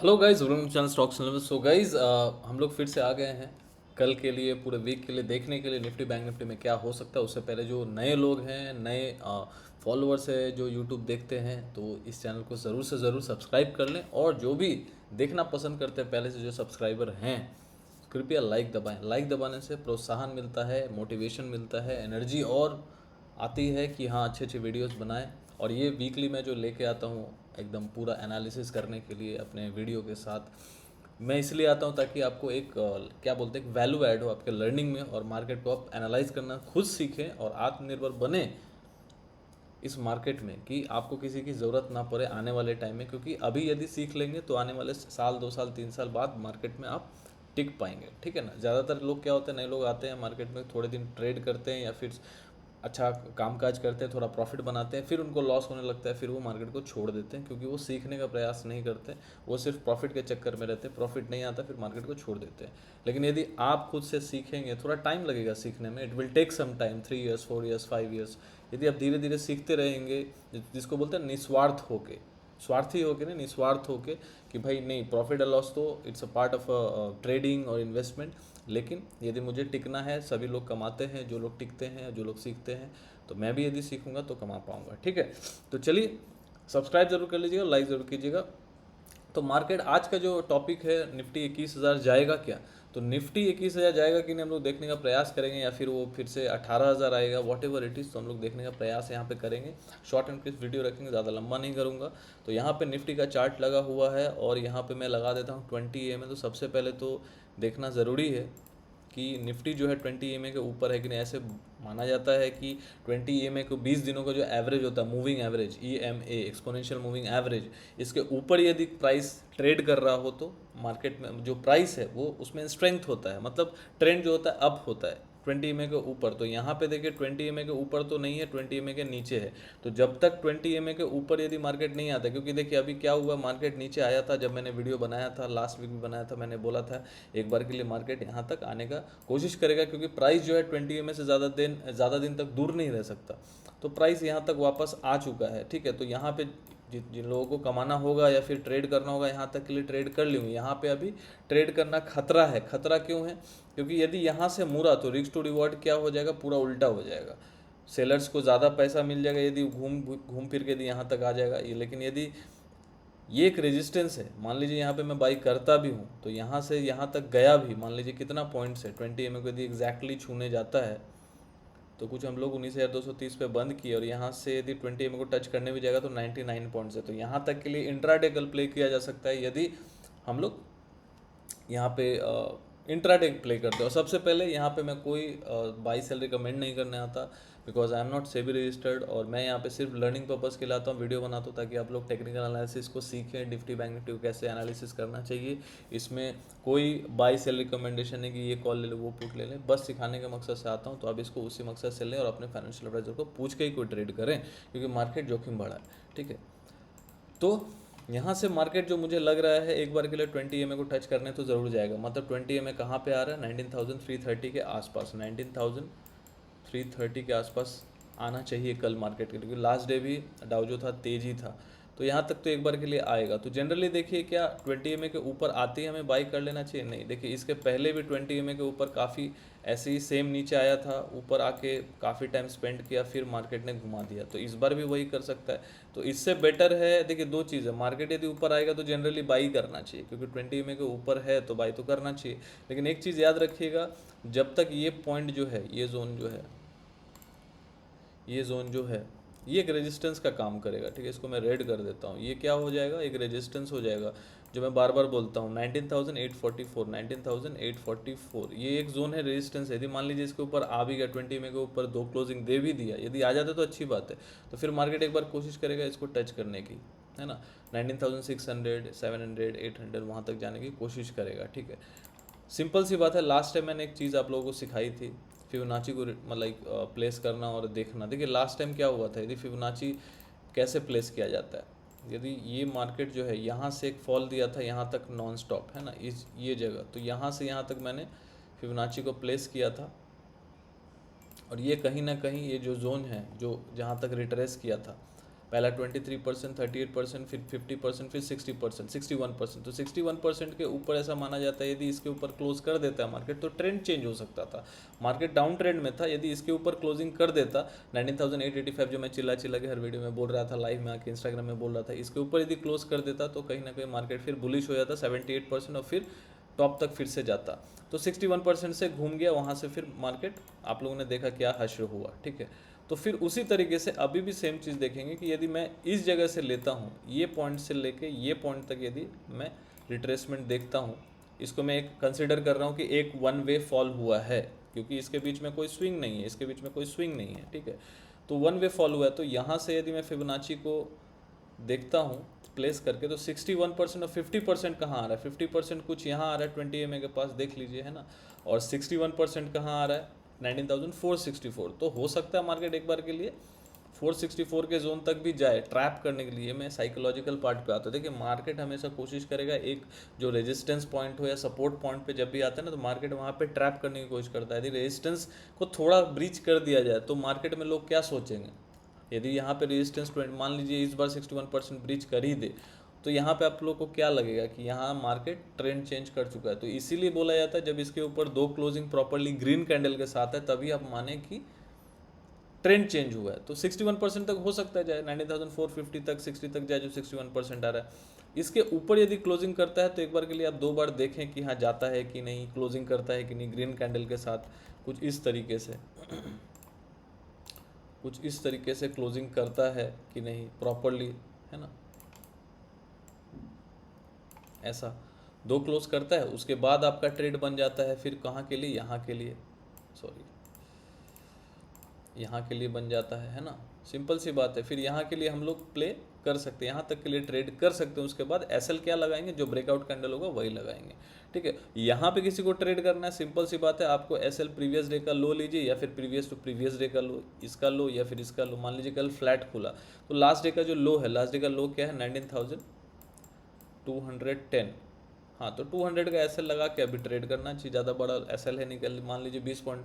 Hello guys, welcome channel stocks analysis. So guys, हम लोग फिर से आ गए हैं कल के लिए, पूरे वीक के लिए देखने के लिए निफ्टी बैंक निफ्टी में क्या हो सकता है। उससे पहले जो नए लोग हैं, नए फॉलोअर्स है जो यूट्यूब देखते हैं, तो इस चैनल को ज़रूर से ज़रूर सब्सक्राइब कर लें। और जो भी देखना पसंद करते हैं पहले से जो सब्सक्राइबर हैं, कृपया लाइक दबाएं। लाइक दबाने से प्रोत्साहन मिलता है, मोटिवेशन मिलता है, एनर्जी और आती है कि हाँ अच्छे अच्छे वीडियोस बनाएं। और ये वीकली मैं जो लेके आता हूँ एकदम पूरा एनालिसिस करने के लिए अपने वीडियो के साथ, मैं इसलिए आता हूँ ताकि आपको एक क्या बोलते हैं, वैल्यू ऐड हो आपके लर्निंग में, और मार्केट को आप एनालाइज करना खुद सीखें और आत्मनिर्भर बने इस मार्केट में, कि आपको किसी की ज़रूरत ना पड़े आने वाले टाइम में। क्योंकि अभी यदि सीख लेंगे तो आने वाले साल, 2 साल, 3 साल बाद मार्केट में आप टिक पाएंगे। ठीक है ना। ज़्यादातर लोग क्या होते हैं, नए लोग आते हैं मार्केट में, थोड़े दिन ट्रेड करते हैं या फिर अच्छा कामकाज करते हैं, थोड़ा प्रॉफिट बनाते हैं, फिर उनको लॉस होने लगता है, फिर वो मार्केट को छोड़ देते हैं, क्योंकि वो सीखने का प्रयास नहीं करते। वो सिर्फ प्रॉफिट के चक्कर में रहते हैं, प्रॉफिट नहीं आता, फिर मार्केट को छोड़ देते हैं। लेकिन यदि आप खुद से सीखेंगे, थोड़ा टाइम लगेगा सीखने में, it will take some time, 3 years, 4 years, 5 years. यदि आप धीरे धीरे सीखते रहेंगे, जिसको बोलते हैं निस्वार्थ होके, स्वार्थी होके नहीं, निस्वार्थ होके, कि भाई नहीं, प्रॉफिट और लॉस तो it's a part of trading और इन्वेस्टमेंट, लेकिन यदि मुझे टिकना है, सभी लोग कमाते हैं, जो लोग टिकते हैं, जो लोग सीखते हैं, तो मैं भी यदि सीखूंगा तो कमा पाऊंगा। ठीक है। तो चलिए, सब्सक्राइब जरूर कर लीजिएगा, लाइक जरूर कीजिएगा। तो मार्केट आज का जो टॉपिक है, निफ्टी 21,000 जाएगा क्या। तो निफ्टी 21,000 जाएगा कि नहीं, हम लोग देखने का प्रयास करेंगे, या फिर वो फिर से 18,000 आएगा, वॉट एवर इट इज़, तो हम लोग देखने का प्रयास यहाँ पे करेंगे। शॉर्ट एंड क्विक वीडियो रखेंगे, ज़्यादा लंबा नहीं करूँगा। तो यहाँ पे निफ्टी का चार्ट लगा हुआ है, और यहाँ पे मैं लगा देता हूँ 20 EMA। तो सबसे पहले तो देखना ज़रूरी है कि निफ्टी जो है 20 EMA के ऊपर है कि नहीं। ऐसे माना जाता है कि 20 EMA को 20 दिनों का जो एवरेज होता है, moving average, EMA, exponential moving average, इसके ऊपर यदि प्राइस ट्रेड कर रहा हो तो मार्केट में जो प्राइस है वो उसमें स्ट्रेंथ होता है, मतलब ट्रेंड जो होता है अप होता है 20 EMA के ऊपर। तो यहाँ पे देखिए 20 EMA के ऊपर तो नहीं है, 20 EMA के नीचे है। तो जब तक 20 EMA के ऊपर यदि मार्केट नहीं आता, क्योंकि देखिए अभी क्या हुआ, मार्केट नीचे आया था, जब मैंने वीडियो बनाया था लास्ट वीक भी बनाया था, मैंने बोला था एक बार के लिए मार्केट यहाँ तक आने का कोशिश करेगा, क्योंकि प्राइस जो है 20 EMA से ज़्यादा दिन तक दूर नहीं रह सकता। तो प्राइस यहाँ तक वापस आ चुका है। ठीक है। तो यहाँ पे जिन लोगों को कमाना होगा या फिर ट्रेड करना होगा, यहाँ तक के लिए ट्रेड कर लेंगे। यहाँ पे अभी ट्रेड करना खतरा है। खतरा क्यों है, क्योंकि यदि यहाँ से मुड़ा तो रिस्क टू रिवॉर्ड क्या हो जाएगा, पूरा उल्टा हो जाएगा। सेलर्स को ज़्यादा पैसा मिल जाएगा यदि घूम घूम फिर के यदि यहाँ तक आ जाएगा ये। लेकिन यदि ये एक रेजिस्टेंस है, मान लीजिए यहाँ पे मैं बाई करता भी हूँ, तो यहाँ से यहाँ तक गया भी, मान लीजिए कितना पॉइंट्स है, 20 EMA को यदि एग्जैक्टली छूने जाता है, तो कुछ हम लोग 19,230 पे बंद किए, और यहाँ से यदि 20 EMA को टच करने भी जाएगा तो 99 पॉइंट्स है। तो यहाँ तक के लिए इंट्राडे कल प्ले किया जा सकता है, यदि हम लोग यहाँ पे इंट्राडे प्ले करते हो। सबसे पहले यहाँ पे मैं कोई बाई सेल रिकमेंड नहीं करने आता, because I am not SEBI registered, और मैं यहाँ पे सिर्फ लर्निंग पर्पज़ के लिए आता हूँ, वीडियो बनाता हूँ ताकि आप लोग टेक्निकल एनालिसिस को सीखें, निफ्टी बैंक निफ्टी को कैसे एनालिसिस करना चाहिए। इसमें कोई बाई सेल रिकमेंडेशन है कि ये कॉल ले लो, वो पुट ले लें, बस सिखाने के मकसद से आता हूँ। तो आप इसको उसी मकसद से लें, और अपने फाइनेंशियल एडवाइजर को पूछ के ही कोई ट्रेड करें, क्योंकि मार्केट जोखिम बड़ा है। ठीक है। तो यहाँ से मार्केट जो मुझे लग रहा है एक बार के लिए 20 EMA को टच करने तो ज़रूर जाएगा। मतलब 20 EMA कहाँ पे आ रहा है, 19,330 के आसपास, 19,330 के आसपास आना चाहिए कल मार्केट के, क्योंकि लास्ट डे भी डाउ जो था तेज ही था। तो यहाँ तक तो एक बार के लिए आएगा। तो जनरली देखिए, क्या 20 EMA के ऊपर आते ही हमें बाई कर लेना चाहिए, नहीं। देखिए इसके पहले भी 20 EMA के ऊपर काफ़ी ऐसे ही सेम नीचे आया था, ऊपर आके काफ़ी टाइम स्पेंड किया, फिर मार्केट ने घुमा दिया। तो इस बार भी वही कर सकता है। तो इससे बेटर है, देखिए दो चीज़ है, मार्केट यदि ऊपर आएगा तो जनरली बाई करना चाहिए, क्योंकि 20 EMA के ऊपर है तो बाई तो करना चाहिए। लेकिन एक चीज़ याद रखिएगा, जब तक ये पॉइंट जो है, ये जोन जो है, ये जोन जो है, ये एक रेजिस्टेंस का काम करेगा। ठीक है। इसको मैं रेड कर देता हूँ। ये क्या हो जाएगा, एक रेजिस्टेंस हो जाएगा, जो मैं बार बार बोलता हूँ, 19,844, 19,844, ये एक जोन है, रेजिस्टेंस है। यदि मान लीजिए इसके ऊपर आ भी गया, 20 EMA के ऊपर दो क्लोजिंग दे भी दिया, यदि आ जाता तो अच्छी बात है। तो फिर मार्केट एक बार कोशिश करेगा इसको टच करने की, है ना, 19,600, 700, 800 वहाँ तक जाने की कोशिश करेगा। ठीक है। सिंपल सी बात है। लास्ट टाइम मैंने एक चीज़ आप लोगों को सिखाई थी, फिबोनाची को मतलब प्लेस करना और देखना। देखिए लास्ट टाइम क्या हुआ था, यदि फिबोनाची कैसे प्लेस किया जाता है, यदि ये मार्केट जो है यहाँ से एक फॉल दिया था यहाँ तक नॉन स्टॉप, है ना, इस ये जगह, तो यहाँ से यहाँ तक मैंने फिबोनाची को प्लेस किया था, और ये कहीं ना कहीं ये जो जोन है, जो जहाँ तक रिट्रेस किया था, पहला 23%, 38%, फिर 50%, फिर 60%, 61%। तो 61% के ऊपर ऐसा माना जाता है यदि इसके ऊपर क्लोज कर देता है मार्केट तो ट्रेंड चेंज हो सकता था। मार्केट डाउन ट्रेंड में था, यदि इसके ऊपर क्लोजिंग कर देता 19,885 जो मैं चिल्ला चिल्ला के हर वीडियो में बोल रहा था, लाइव में आके इंस्टाग्राम में बोल रहा था, इसके ऊपर यदि क्लोज कर देता तो कहीं ना कहीं मार्केट फिर बुलिश हो जाता 78% और फिर टॉप तक फिर से जाता। तो 61% से घूम गया, वहाँ से फिर मार्केट आप लोगों ने देखा क्या हश्र हुआ, ठीक है। तो फिर उसी तरीके से अभी भी सेम चीज़ देखेंगे कि यदि मैं इस जगह से लेता हूँ, ये पॉइंट से लेके ये पॉइंट तक यदि मैं रिट्रेसमेंट देखता हूँ, इसको मैं एक कंसिडर कर रहा हूँ कि एक वन वे फॉल हुआ है, क्योंकि इसके बीच में कोई स्विंग नहीं है, इसके बीच में कोई स्विंग नहीं है, ठीक है। तो वन वे फॉल हुआ है, तो यहाँ से यदि मैं फिबोनाची को देखता हूँ प्लेस करके, तो 61% और 50% कहाँ आ रहा है, 50% कुछ यहाँ आ रहा है 20 EMA के पास, देख लीजिए, है ना। और 61% कहाँ आ रहा है, 19,464। तो हो सकता है मार्केट एक बार के लिए 464 के जोन तक भी जाए ट्रैप करने के लिए। मैं साइकोलॉजिकल पार्ट पे आता हूँ। देखिए मार्केट हमेशा कोशिश करेगा एक जो रेजिस्टेंस पॉइंट हो या सपोर्ट पॉइंट पे जब भी आता है ना, तो मार्केट वहाँ पे ट्रैप करने की कोशिश करता है। यदि रेजिस्टेंस को थोड़ा ब्रीच कर दिया जाए तो मार्केट में लोग क्या सोचेंगे, यदि यहाँ पे रेजिस्टेंस मान लीजिए इस बार 61% ब्रीच कर ही दे, तो यहाँ पे आप लोग को क्या लगेगा कि यहाँ मार्केट ट्रेंड चेंज कर चुका है। तो इसीलिए बोला जाता है जब इसके ऊपर दो क्लोजिंग प्रॉपरली ग्रीन कैंडल के साथ है तभी आप माने कि ट्रेंड चेंज हुआ है। तो 61% तक हो सकता है जाए, 19,450 तक, 60 तक जाए, जो 61% आ रहा है। इसके ऊपर यदि क्लोजिंग करता है तो एक बार के लिए आप दो बार देखें कि हाँ जाता है कि नहीं, क्लोजिंग करता है कि नहीं ग्रीन कैंडल के साथ, कुछ इस तरीके से कुछ इस तरीके से क्लोजिंग करता है कि नहीं प्रॉपरली, है ना। ऐसा दो क्लोज करता है, उसके बाद आपका ट्रेड बन जाता है फिर कहाँ के लिए, यहाँ के लिए, सॉरी यहाँ के लिए बन जाता है ना। सिंपल सी बात है। फिर यहाँ के लिए हम लोग प्ले कर सकते हैं, यहाँ तक के लिए ट्रेड कर सकते हैं। उसके बाद एसएल क्या लगाएंगे, जो ब्रेकआउट कैंडल होगा वही लगाएंगे, ठीक है। यहाँ पे किसी को ट्रेड करना है, सिंपल सी बात है, आपको एसएल प्रीवियस डे का लो लीजिए या फिर प्रीवियस टू प्रीवियस डे का लो, इसका लो या फिर इसका लो। मान लीजिए कल फ्लैट खुला तो लास्ट डे का जो लो है, लास्ट डे का लो क्या है, 19,210। हाँ तो 200 का एसएल लगा के अभी ट्रेड करना चाहिए, ज़्यादा बड़ा एसएल है नहीं। मान लीजिए 20 पॉइंट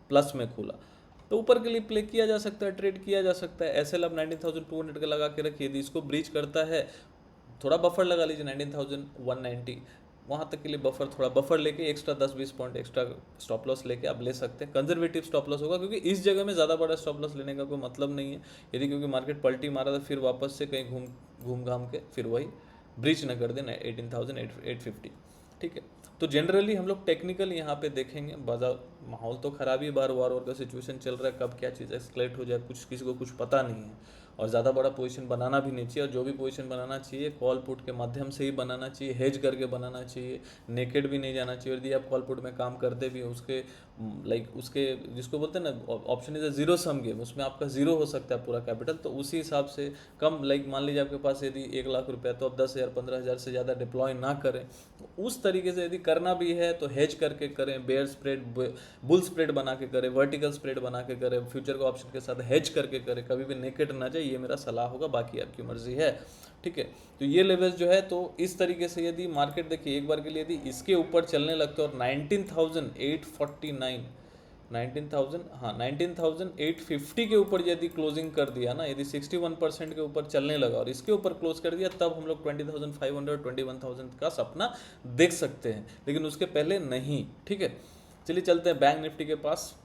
प्लस में खुला तो ऊपर के लिए प्ले किया जा सकता है, ट्रेड किया जा सकता है। एसएल अब 19,200 का लगा के रखिए, यदि इसको ब्रीच करता है थोड़ा बफर लगा लीजिए 19,190, वहाँ तक के लिए बफर, थोड़ा बफर लेके extra 10-20 point extra stop loss लेके आप ले सकते हैं। कंजर्वेटिव स्टॉप लॉस होगा, क्योंकि इस जगह में ज़्यादा बड़ा स्टॉप लॉस लेने का कोई मतलब नहीं है। यदि क्योंकि मार्केट पलटी मारा था फिर वापस से कहीं घूम घाम के फिर वही ब्रीच न कर देना 18,850, ठीक है। तो जनरली हम लोग टेक्निकल यहाँ पे देखेंगे। बाजार माहौल तो खराब ही, बार वार का सिचुएशन चल रहा है, कब क्या चीज़ एक्सक्लेट हो जाए कुछ किसी को कुछ पता नहीं है। और ज़्यादा बड़ा पोजीशन बनाना भी नहीं चाहिए, और जो भी पोजीशन बनाना चाहिए कॉल पुट के माध्यम से ही बनाना चाहिए, हेज करके बनाना चाहिए, नेकेड भी नहीं जाना चाहिए। यदि आप कॉल पुट में काम करते भी हो उसके उसके जिसको बोलते हैं ना option is a zero sum game, उसमें आपका जीरो हो सकता है पूरा कैपिटल। तो उसी हिसाब से कम मान लीजिए आपके पास यदि 1 लाख रुपया, तो आप 10,000 15,000 से ज़्यादा डिप्लॉय ना करें। तो उस तरीके से यदि करना भी है तो हेज करके करें, बेयर स्प्रेड बुल स्प्रेड बना के करें, वर्टिकल स्प्रेड बना के करें, फ्यूचर का ऑप्शन के साथ हेज करके करें, कभी भी नेकेड ना जाए, ये मेरा सलाह होगा, बाकी आपकी मर्जी है, ठीक है। तो ये लेवल्स जो है, तो इस तरीके से यदि मार्केट देखिए एक बार के लिए यदि इसके ऊपर चलने लगता है और 19,850 के ऊपर यदि क्लोजिंग कर दिया ना, यदि 61% के ऊपर चलने लगा और इसके ऊपर क्लोज कर दिया, तब हम लोग 20,500 21,000 का सपना देख सकते हैं, लेकिन उसके पहले नहीं, ठीक है। चलिए चलते हैं बैंक निफ्टी के पास।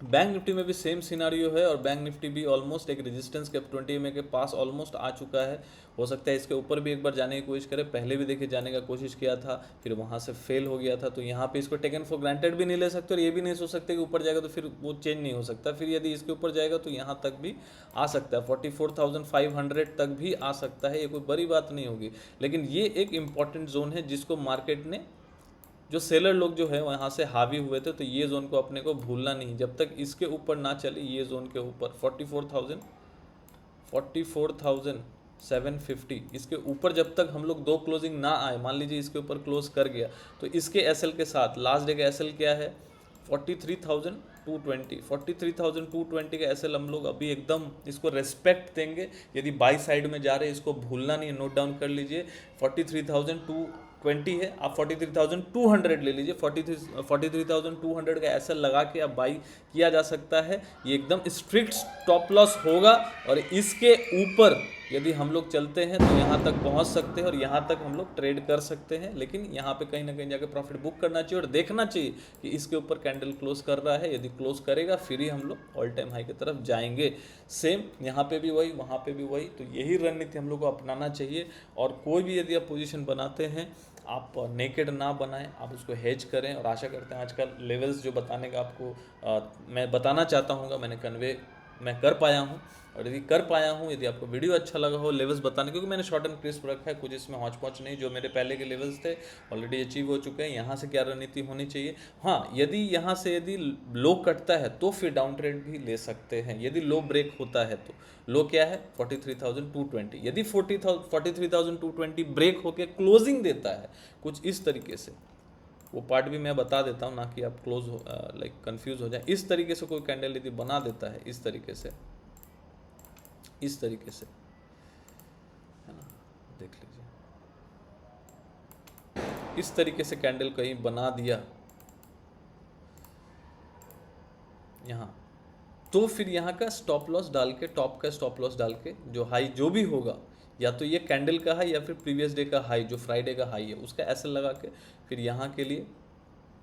बैंक निफ्टी में भी सेम सिनारियो है, और बैंक निफ्टी भी ऑलमोस्ट एक रेजिस्टेंस के 20 EMA के पास ऑलमोस्ट आ चुका है। हो सकता है इसके ऊपर भी एक बार जाने की कोशिश करे, पहले भी देखिए जाने का कोशिश किया था, फिर वहाँ से फेल हो गया था। तो यहाँ पे इसको टेकन फॉर ग्रांटेड भी नहीं ले सकते, और ये भी नहीं सोच सकते कि ऊपर जाएगा तो फिर वो चेंज नहीं हो सकता। फिर यदि इसके ऊपर जाएगा तो यहाँ तक भी आ सकता है, 44,500 तक भी आ सकता है, ये कोई बड़ी बात नहीं होगी। लेकिन ये एक इम्पॉर्टेंट जोन है जिसको मार्केट ने, जो सेलर लोग जो है वहाँ से हावी हुए थे, तो ये जोन को अपने को भूलना नहीं। जब तक इसके ऊपर ना चले, ये जोन के ऊपर 44,750 इसके ऊपर जब तक हम लोग दो क्लोजिंग ना आए, मान लीजिए इसके ऊपर क्लोज कर गया, तो इसके एसएल के साथ लास्ट डे का एसएल क्या है, 43,200 43,220 43,220 का एसएल हम लोग अभी एकदम इसको रेस्पेक्ट देंगे। यदि बाई साइड में जा रहे हैं इसको भूलना नहीं है, नोट डाउन कर लीजिए। 43,220 है, आप 43,200 ले लीजिए। 43,200 का एसएल लगा के आप बाई किया जा सकता है। ये एकदम स्ट्रिक्ट स्टॉप लॉस होगा और इसके ऊपर यदि हम लोग चलते हैं तो यहाँ तक पहुँच सकते हैं और यहाँ तक हम लोग ट्रेड कर सकते हैं। लेकिन यहाँ पे कहीं ना कहीं जाकर प्रॉफिट बुक करना चाहिए और देखना चाहिए कि इसके ऊपर कैंडल क्लोज कर रहा है। यदि क्लोज करेगा फिर ही हम लोग ऑल टाइम हाई की तरफ जाएंगे। सेम यहाँ पे भी वही, वहाँ पे भी वही। तो यही रणनीति हम लोग को अपनाना चाहिए। और कोई भी यदि आप पोजीशन बनाते हैं, आप नेकेड ना बनाएं, आप उसको हेज करें। और आशा करते हैं आजकल लेवल्स जो बताने का आपको मैं बताना चाहता हूँ मैंने कन्वे मैं कर पाया हूँ। और यदि कर पाया हूँ, यदि आपको वीडियो अच्छा लगा हो लेवल्स बताने, क्योंकि मैंने शॉर्ट एंड क्रिस्प रखा है, कुछ इसमें हौच पौच नहीं। जो मेरे पहले के लेवल्स थे ऑलरेडी अचीव हो चुके हैं। यहाँ से क्या रणनीति होनी चाहिए, हाँ यदि यहाँ से यदि लो कटता है तो फिर डाउन ट्रेड भी ले सकते हैं। यदि लो ब्रेक होता है तो लो क्या है 43,220, यदि 43,220 ब्रेक होकर क्लोजिंग देता है कुछ इस तरीके से, वो पार्ट भी मैं बता देता हूँ ना कि आप क्लोज हो लाइक कंफ्यूज हो जाए। इस तरीके से कोई कैंडल यदि बना देता है इस तरीके से है ना, देख लीजिए इस तरीके से कैंडल कहीं बना दिया यहाँ, तो फिर यहाँ का स्टॉप लॉस डाल के, टॉप का स्टॉप लॉस डाल के, जो हाई जो भी होगा, या तो ये कैंडल का हाई या फिर प्रीवियस डे का हाई जो फ्राइडे का हाई है उसका ऐसे लगा के फिर यहाँ के लिए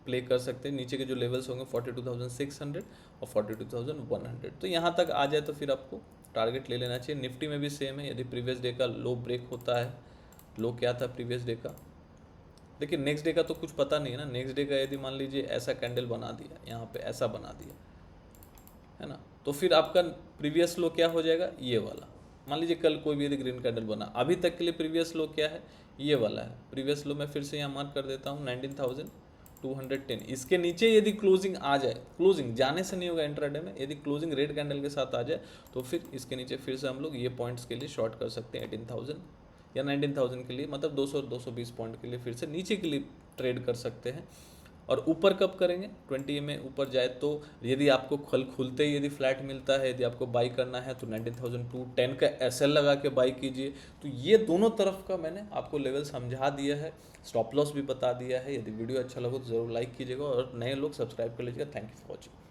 प्ले कर सकते हैं। नीचे के जो लेवल्स होंगे 42,600 और 42,100, तो यहाँ तक आ जाए तो फिर आपको टारगेट ले लेना चाहिए। निफ्टी में भी सेम है, यदि प्रीवियस डे का लो ब्रेक होता है, लो क्या था प्रीवियस डे का, लेकिन नेक्स्ट डे का तो कुछ पता नहीं है ना। नेक्स्ट डे का यदि मान लीजिए ऐसा कैंडल बना दिया, यहाँ पे ऐसा बना दिया है ना, तो फिर आपका प्रीवियस लो क्या हो जाएगा, ये वाला। मान लीजिए कल कोई भी यदि ग्रीन कैंडल बना, अभी तक के लिए प्रीवियस लो क्या है, ये वाला है। प्रीवियस लो मैं फिर से यहाँ मार्क कर देता हूँ 19,210। इसके नीचे यदि क्लोजिंग आ जाए, क्लोजिंग जाने से नहीं होगा इंट्राडे में, यदि क्लोजिंग रेड कैंडल के साथ आ जाए तो फिर इसके नीचे फिर से हम लोग ये पॉइंट्स के लिए शॉर्ट कर सकते हैं 18,000 या 19,000 के लिए, मतलब 200-220 पॉइंट के लिए फिर से नीचे के लिए ट्रेड कर सकते हैं। और ऊपर कब करेंगे, 20 में ऊपर जाए तो यदि आपको कल खुलते ही यदि फ्लैट मिलता है, यदि आपको बाई करना है तो 19,210 का एसएल लगा के बाई कीजिए। तो ये दोनों तरफ का मैंने आपको लेवल समझा दिया है, स्टॉप लॉस भी बता दिया है। यदि वीडियो अच्छा लगा तो ज़रूर लाइक कीजिएगा और नए लोग सब्सक्राइब कर लीजिएगा। Thank you for watching.